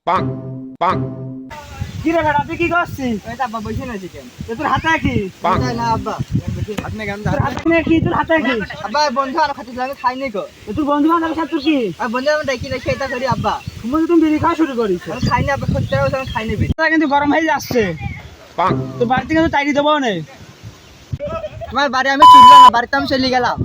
পাং পাং কি রে বেটা তুই কি করছিস? এই তো আব্বা বসে আছি কেন? তোর হাতে কি? পাং না আব্বা, আপনি কেন? তোর হাতে কি? তোর হাতে কি? আব্বা বন্ধু আর খাচ্ছিল আমি খাইনি গো। তোর বন্ধু বান্ধবের সাথে তোর কি? আর বন্ধু আমি ডাকি না সেটা করি আব্বা। তুমি বিড়ি খাওয়া শুরু করিস। আমি খাইনি আব্বা, সত্যি কথা আমি খাইনি বেশি। তা কিন্তু গরম হয়ে যাচ্ছে। পাং তোর বাড়িতে কিন্তু টাইরি দেবো না। তোমার বাড়ি আমি চুললাম না, বাড়িতে আমি চলে গেলাম।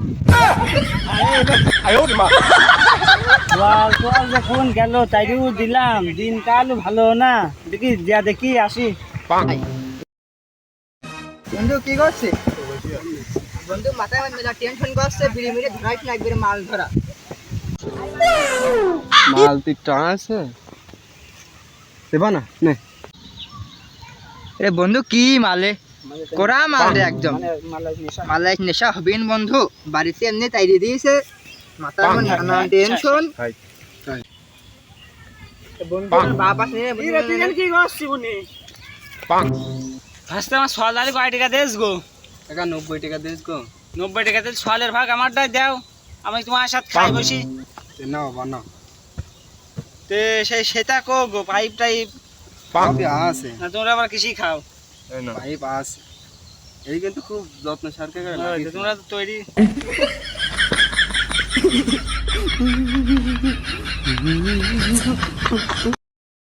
তোর যখন গেল টাইরিও দিলাম, দিনকাল ভালো না। দেখি যা দেখি আসি। পাং বন্ধু কি করছে? বন্ধু মাথায় আমার মেলা টেনশন করছে, বিড়ি মিড়ি ধরাইছ না একবারে মাল ধরা। মাল তুই টান আছে দেবা না নে রে বন্ধু কি মালে কোরা মাল রে একদম মালাই নেশা হবেন বন্ধু। বাড়িতে এমনি তাইরে দিয়েছে, মাথায় আমার নানা টেনশন। বন্ধু বাপ আছে কি করছিস উনি? পাং ফার্স্টে আমার সোয়ালের কয় টাকা দেস গো? টাকা 90 টাকা দিস গো 90 টাকা দিস, সোয়ালের ভাগ আমারটাই দাও। আমি তোমার সাথে খাই বসি। নাও বানাও তে সেটা কো গো, পাইপ টাইপ পাং পাইপ আছে না তোমরা আবার কৃষি খাও? পাইপ আছে এই কিন্তু খুব যত্ন সরকার করে তোমরা তো তৈরি